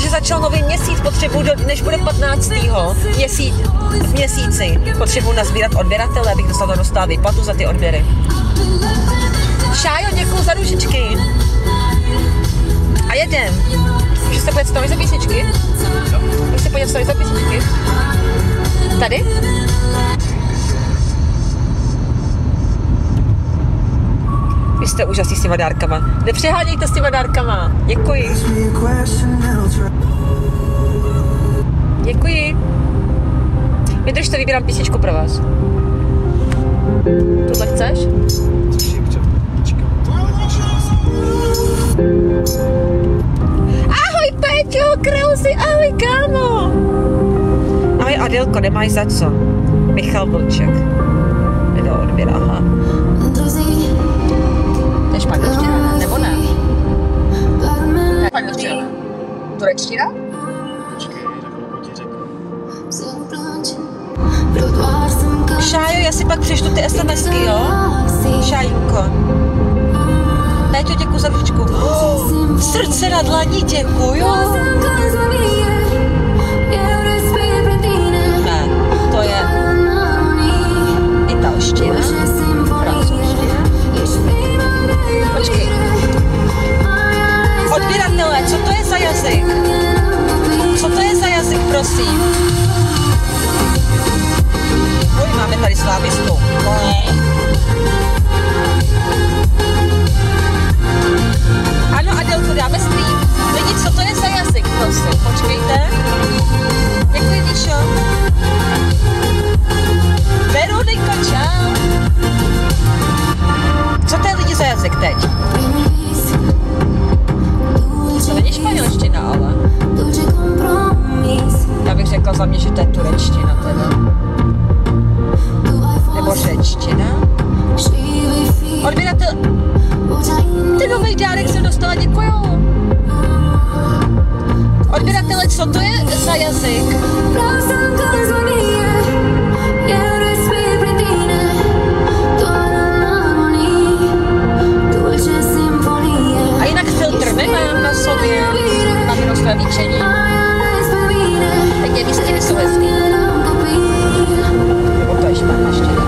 protože začal nový měsíc, potřebuji, než bude 15. v měsíci, potřebuji nazbírat odběratele, abych dostala výplatu za ty odběry. Šájo, děkuju za ružičky. A jedem. Můžeš se podívat story za písničky? Můžeš se podívat story za písničky? Tady? Vy jste úžasný s těma dárkama. Nepřehánějte s těma dárkama. Děkuji. Děkuji. Vydržte, vybírám písničku pro vás. Tohle chceš? Ahoj Péťo, Krausi, ahoj kámo. Ahoj Adélko, nemáš za co. Michal Vlček. Video odběr, aha. To je španělština, nebo ne? Španělština. Turečtina? Šájo, já si pak přečtu ty SMSky, jo? Šájinko. Péťo, děkuju za ručičku. Srdce na dlaní, děkuju. Ne, to je italština, francouzština. Počkej. Odběratele, co to je za jazyk? Co to je za jazyk, prosím? Máme tady slávistu. Ano, Adelko, dáme stream. Lidi, co to je za jazyk, prosím? Počkejte. Děkuji, Míšo. Veroniko, čau. Co to je lidi za jazyk teď? To není španělština, ale. Já bych řekla za mě, že to je turečtina teda. Nebo řečtina. Odběratel. Ty nový dárek jsem dostala, děkuju. Odběratele, co to je za jazyk? A jinak filtr nemám na sobě. Mám jenom své líčení. Tak je výstiny jsou hezký. Nebo to je španělština.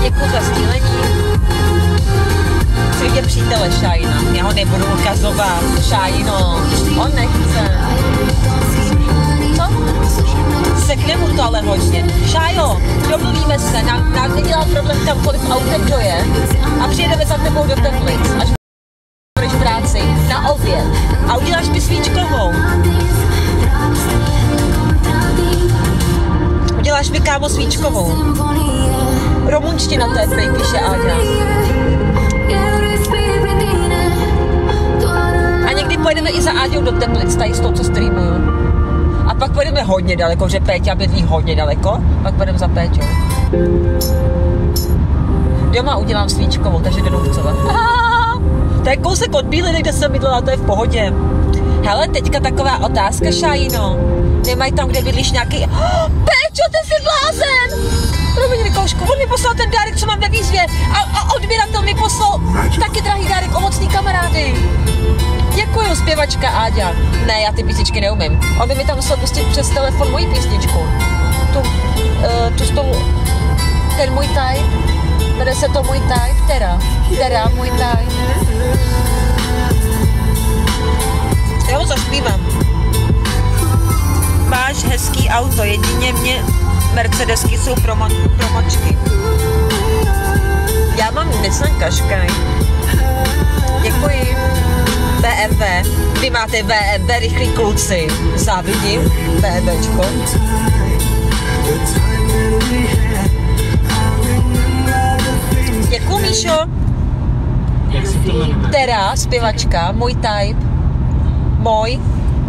Děkuji za sdílení. Přijde přítele Šajina. Já ho nebudu ukazovat. Šajino. On nechce. Co? Sekne mu to ale hodně. Šájo, domluvíme se. Nám nedělá problém kamkoliv autem dojet. A přijedeme za tebou do Teplic. Až budeš v práci. Na oběd. A uděláš mi svíčkovou. Uděláš mi, kámo, svíčkovou. Romunština to je prej, píše Áďa. A někdy pojedeme i za Áďou do Teplic, tady s tou, co streamuju. A pak pojedeme hodně daleko, že Péťa bydlí hodně daleko, pak pojedeme za Péťou. Doma udělám svíčkovou, takže jdu Duchcovat. To je kousek od Bíliny, kde jsem bydlela, to je v pohodě. Hele, teďka taková otázka, Šajino. Nemají tam, kde bydlíš nějaký... Péťo, ty jsi blázen! Promiň, Vikoušku, on mi poslal ten dárek, co mám ve výzvě. A odběratel mi poslal taky drahý dárek, ovocný kamarády. Děkuju, zpěvačka Áďa. Ne, já ty písničky neumím. On by mi tam musel pustit přes telefon moji písničku. Tu s tou... Ten můj type. Jmenuje se to můj type, Tera, můj type. Já ho zaspívám. Máš hezký auto, jedině mě Mercedesky jsou promočky. Já mám Nissan Qashqai. Děkuji. BMW. Vy máte BMW, rychlí kluci. Závidím. BMWčko. Děkuji, Míšo. Tera, zpěvačka, můj type. Můj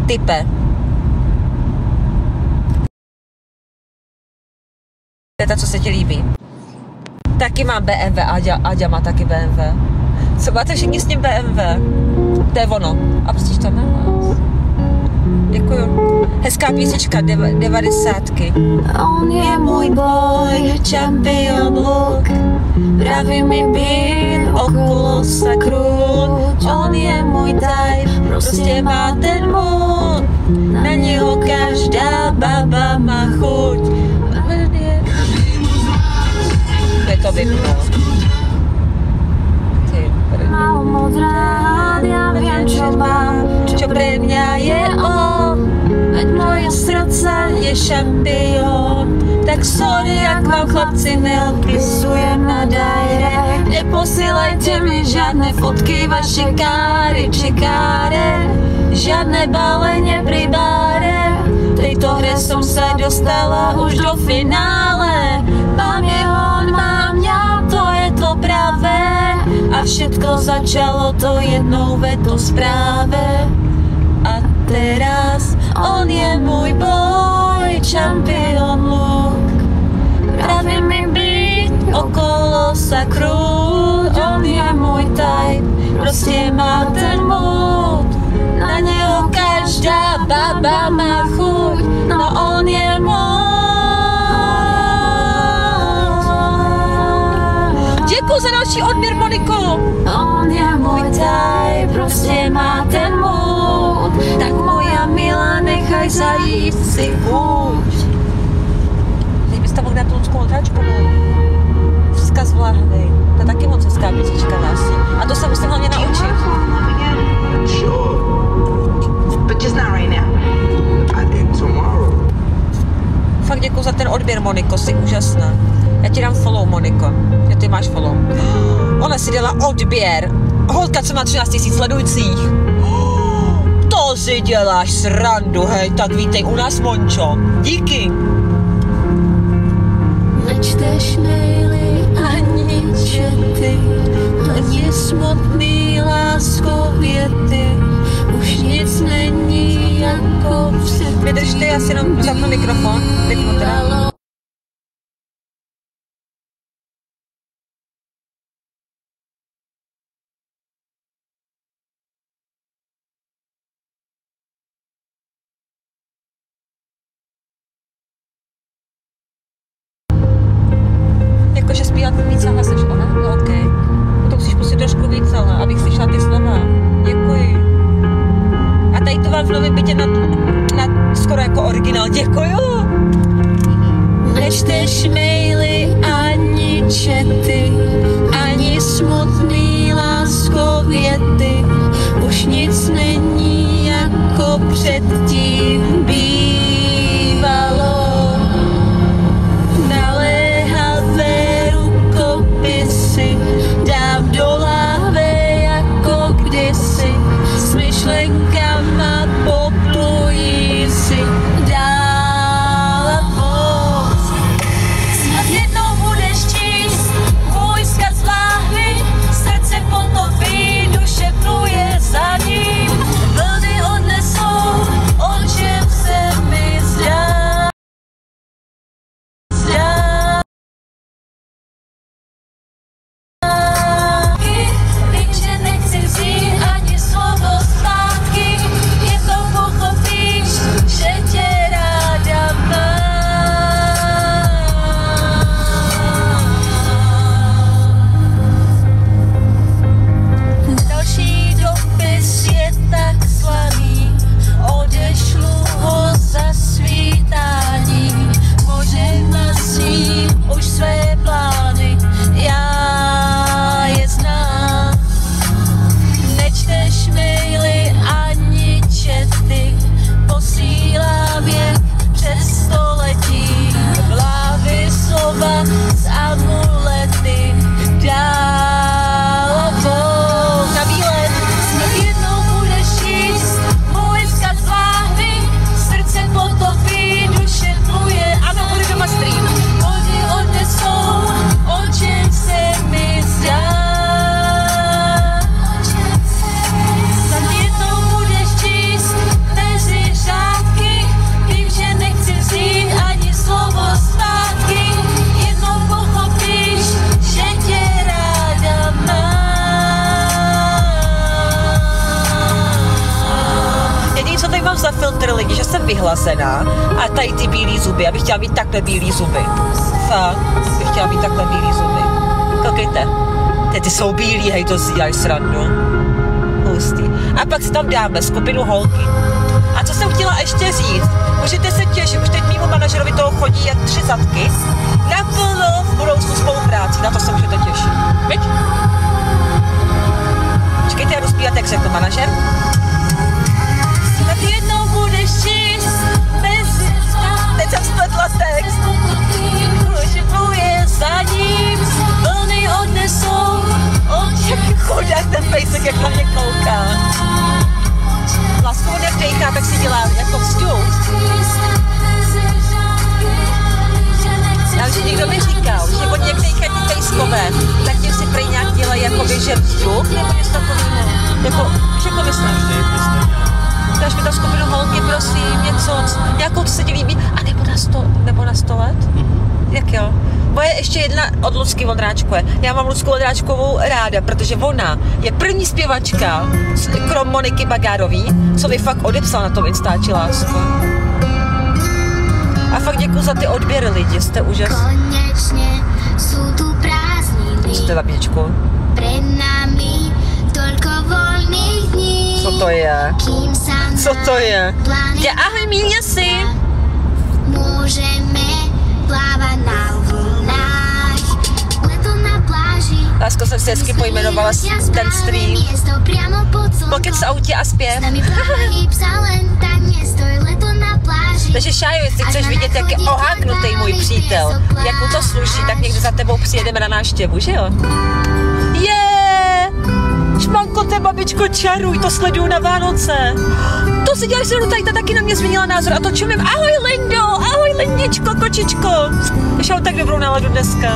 type. To, co se ti líbí. Taky mám BMW, Áďa má taky BMW. Co máte všichni s tím BMW? To je ono. A pustíš to na hlas. Děkuju. Hezká písnička, 90. On je můj boj, čampion luk, praví mi být okolo sakruť. On je můj type, prostě má ten mood, na něho každá baba má chuť. Je to vypnulo. Mám moc rád, já vím, čo mám, čo pre mňa je on. Veď moje srdce je šampión. Tak sorry, jak vám chlapci neodpisujem na direct. Neposílajte mi žádné fotky, vaše káry či káre, žádné balenie pri báre. V tejto hre som sa dostala už do finále. Mám je on, mám mňa, to je to pravé. A všetko začalo to jednou vetou správe. A teraz on je môj boj, čampion luk, praví mi byť okolo sa krúť. On je môj type, proste má ten mood, na neho každá baba má chuť. No on je môj. Děkuji za další odběr, Moniko. On je můj type, prostě má ten mood. Tak moja milá, nechaj zajít si chuť. Teď bys tam mohl dát tu lidskou otáčku. Vzkaz vláhnej. To je taky moc hezká písnička vlastně. A to se musím hlavně naučit. Sure. But just not right now. I think tomorrow. Fakt děkuji za ten odběr, Moniko, jsi úžasná. Já ti dám follow, Moniko. Já ty máš follow. Ona si dělá odběr. Holka, co má 13 000 sledujících. To si děláš srandu, hej. Tak vítej u nás, Mončo. Díky. Nečteš maily ani čety, ani smutný láskověty. Už nic není jako předtím. Vydrž ty, já si jenom zapnu mikrofon. Vypnu teda. Jakože zpívat víc hlas než ona? No, OK. To musíš pustit trošku víc, ale abych slyšela ty slova. Děkuji. A tady to vám v novém bytě na skoro jako originál. Děkuju. Nečteš maily ani čety, ani smutný láskověty. Už nic není jako předtím bývalo. Naléhavé rukopisy dám do láhve jako kdysi. S myšlenkama poplují si dál a moc. Snad jednou budeš číst můj vzkaz láhvy, srdce potopí, duše pluje za ním. Vlny odnesou, oči mám za filtr lidi, že jsem vyhlazená a tady ty bílý zuby, já bych chtěla mít takhle bílý zuby. Fakt, bych chtěla mít takhle bílý zuby. Koukejte, ty jsou bílí, hej, to dělají srandu. Hustý. A pak si tam dáme skupinu holky. A co jsem chtěla ještě říct, můžete se těšit, už teď mimo manažerovi toho chodí jak 3 zadky, naplno v budoucnu spolupráci, na to se můžete těšit. Viď? Čekejte, já jdu zpívat, jak řekl manažer. Tak jednou budeš čist, bez... Teď jsem spletla text. Uživuje za ním, vlny odnesou, chudák ten pejsek, jak na mě kouká. Láskou nevdejká, tak si dělá jako vzduch. Já už někdo mi říkal, že od některých ty pejskové, tak tím si prej nějak dělají jako běžet vzduch, nebo něco takového. Jako, všechno myslím. Dáš mi tam skupinu holky, prosím, něco, nějakou, co se ti líbí, a nebo na 100 let? Jak jo? Moje ještě jedna od Lucky Vondráčkové. Já mám Lucku Vondráčkovou ráda, protože ona je první zpěvačka, krom Moniky Bagárový, co mi fakt odepsal na tom Instači lásku. A fakt děkuju za ty odběry lidi, jste úžasní. Konečně jsou tu prázdniny. Jste babičku. Před námi toľko volných dní. Co to je? Co to je? Ja, ahoj, míně si. Můžeme plávat na vlnách. Leto na pláži. Lásko, jsem si hezky pojmenovala ten stream. Pokec v autě a zpěv. Takže Šájo, jestli chceš vidět, jak je oháknutý můj přítel, jak mu to sluší, tak někdy za tebou přijedeme na návštěvu, že jo? Šmanko, té babičko, čaruj, to sleduju na Vánoce. To si děláš se tady, ta taky na mě změnila názor a to čumím. Ahoj Lindo, ahoj Lindičko, kočičko. Už mám tak dobrou náladu dneska.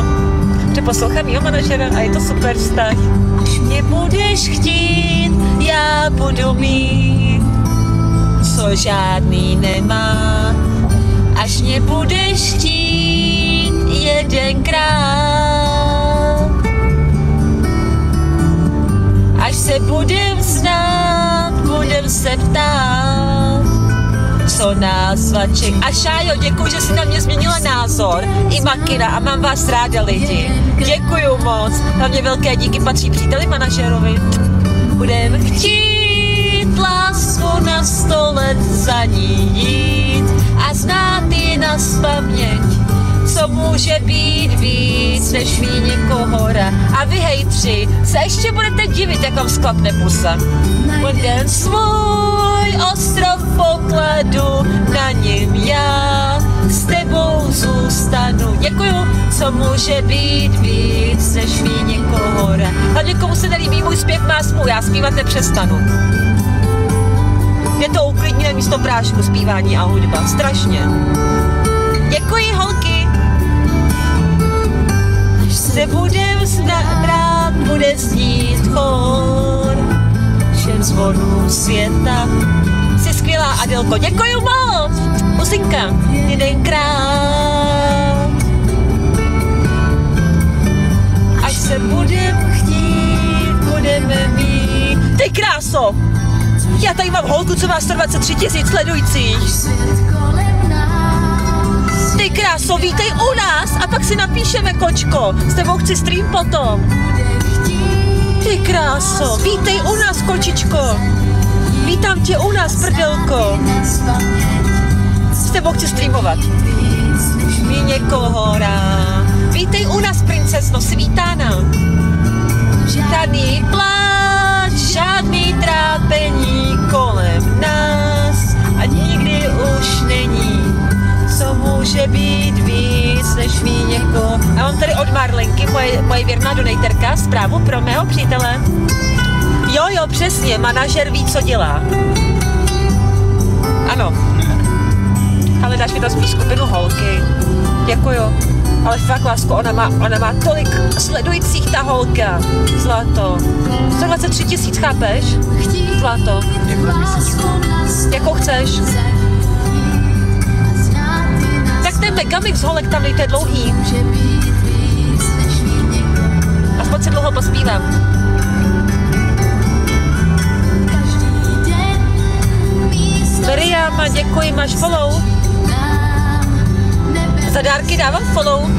Že poslouchám mýho manažera a je to super vztah. Až mě budeš chtít, já budu mít, co žádný nemá. Až mě budeš chtít jedenkrát. Až se budem znát, budem se ptát, co nás vaček. A Šájo, děkuji, že jsi na mě změnila názor. I Makina, a mám vás ráda lidi. Děkuju moc. Hlavně velké díky patří příteli manažerovi. Budem chtít lásku na 100 let za ní jít a znát ji nazpaměť. Co může být víc než mít někoho rád. A vy hejtři se ještě budete divit, jak vám sklapne pusa. Budem svůj ostrov pokladu, na něm já s tebou zůstanu. Děkuju. Co může být víc než mít někoho rád. Hlavně komu se nelíbí můj zpěv, má smůl, já zpívat nepřestanu. Je to uklidněné místo prášku, zpívání a hudba. Strašně. Děkuji, holky. Se budem znát, bude znít chor všem zvonům světa. Jsi skvělá, Adelko, děkuju moc. Pusinka, jedenkrát. Až se budem chtít, budeme mít. Ty kráso, já tady mám holku, co má 123 000 sledujících. Ty kráso, vítej u nás a pak si napíšeme, kočko. S tebou chci stream potom. Ty kráso, vítej u nás, kočičko. Vítám tě u nás, prdelko. S tebou chci streamovat. Mí někoho rád. Vítej u nás, princezno, jsi vítána. Žádný pláč, žádný trápení kolem nás a nikdy už není. Co může být víc než mít někoho. A mám tady od Marlenky, moje věrná donatorka, zprávu pro mého přítele. Jo, přesně, manažer ví, co dělá. Ano. Ale dáš mi tam spíš skupinu holky. Děkuju. Ale fakt, lásko, ona má tolik sledujících, ta holka. Zlato. 123 000, chápeš? Zlato. Jakou chceš? Tak ten megamix holek tam nejte dlouhý. Aspoň si dlouho pospívám. Very Šema, děkuji, máš follow. Za dárky dávám follow.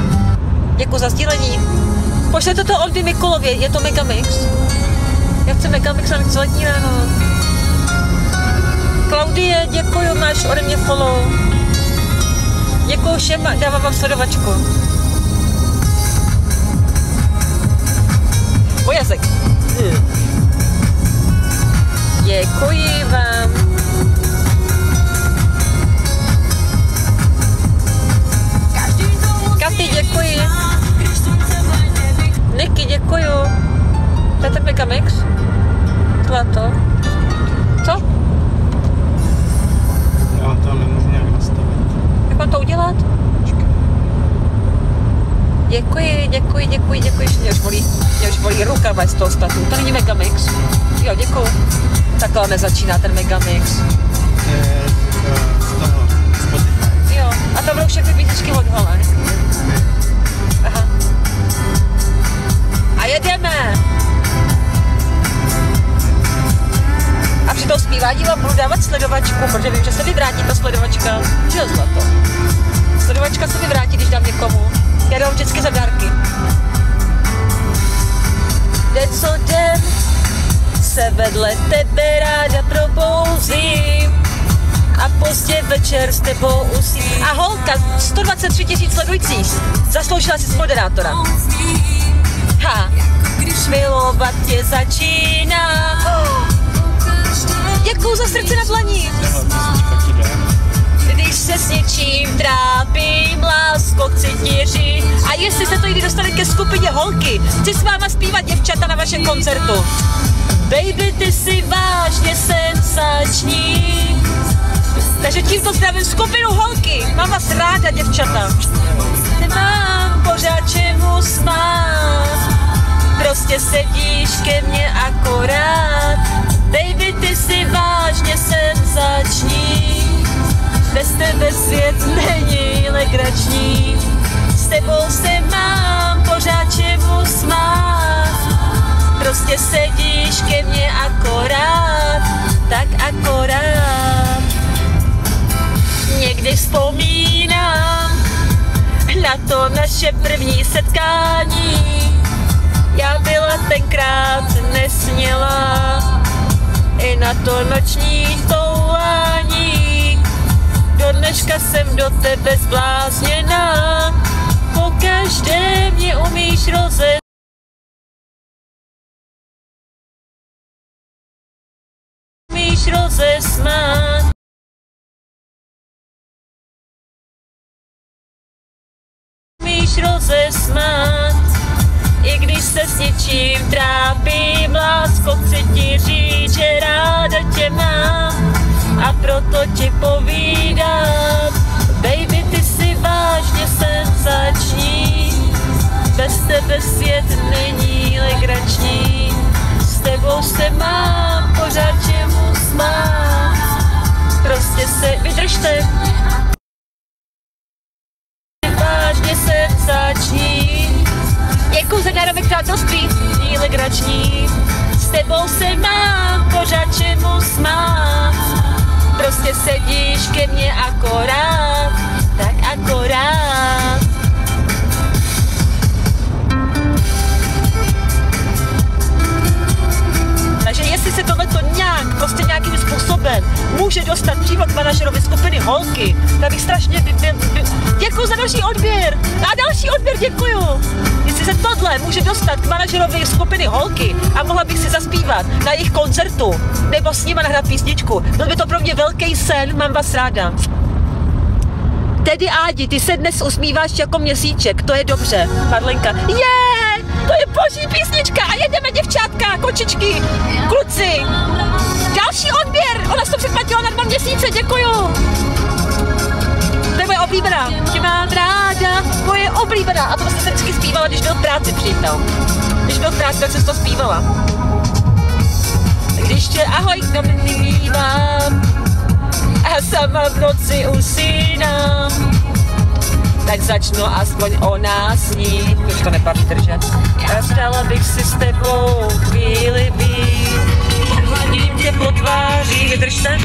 Děkuji za sdílení. Pošlete to Oldy Mikulově, je to Megamix. Já chci Megamix na celotní ráno. Klaudie, děkuji, máš ode mě follow. Děkuji všem, dávám vám sledovačku. Můj jazyk. Děkuji vám. Katy, děkuji. Niky, děkuji. To je ten Megamix? Zlato. Co? Já to nemůžu nějak nastavit. Jak mám to udělat? Děkuji. Mě už bolí ruka z toho statu. To není Megamix. Jo, děkuji. Takhle nezačíná ten Megamix. Je z toho Spotify. Jo, a to budou všechny písničky od Hola. Aha. A jedeme! A při tom zpívání vám budu dávat sledovačku, protože vím, že se vyvrátí ta sledovačka. Že jo, zlato? Sledovačka se vyvrátí, když dám někomu. Já dám vždycky za dárky. Den co den se vedle tebe ráda probouzím a pozdě večer s tebou usím. A holka, 123 000 sledujících, zasloužila si z moderátora. Ha, milovat tě začíná. Děkuju za srdce na dlaní. Když se s něčím trápím, lásko, chci ti říct. A jestli se to někdy dostane ke skupině holky, chci s váma zpívat děvčata na vašem koncertu. Baby, ty jsi vážně senzační. Takže tímto zdravím skupinu holky. Mám vás ráda, děvčata. Nemám pořád čemu smát. Prostě sedíš ke mně akorát. Baby, ty jsi vážně senzační. Bez tebe svět není legrační. S tebou se mám pořád čemu smát. Prostě sedíš ke mně akorát, tak akorát. Někdy vzpomínám na to naše první setkání. Já byla tenkrát nesmělá i na to noční toulání. Do dneška jsem do tebe zblázněná, pokaždé mě umíš rozesmát. Umíš rozesmát. I když se s něčím trápím, lásko, chci ti říct, že ráda tě mám a proto ti povídám. Baby, ty jsi vážně senzační, bez tebe svět není legrační. S tebou se mám pořád čemu smát. Prostě se, vydržte. Vážně senzační. Děkuju za dárovek přátelství, není legrační. S tebou se mám pořád čemu smát. Prostě sedíš ke mně akorát, tak akorát. Takže jestli se tohleto nějak, prostě nějakým způsobem může dostat přímo k manažerovi skupiny holky, tak bych strašně děkuju za další odběr. A další odběr děkuju. Jestli se tohle může dostat k manažerovi skupiny holky a mohla bych si zaspívat na jejich koncertu nebo s nima nahrát písničku, byl by to pro mě velký sen, mám vás ráda. Tedy Ádi, ty se dnes usmíváš jako měsíček, to je dobře, Marlenka. To je boží písnička a jedeme, děvčátka, kočičky, kluci. Další odběr, ona se to předplatila na 2 měsíce, děkuju. To je moje oblíbená, tě mám ráda, moje oblíbená. A to jsem vždycky zpívala, když byl v práci přítel. Když byl v práci, tak jsem to zpívala. Když tě ahoj domnívám a sama v noci usínám, tak začnu aspoň o nás snít. Už to nepadí držet. A stala bych si s tebou chvíli být. Hladím tě po tváři, vydržte.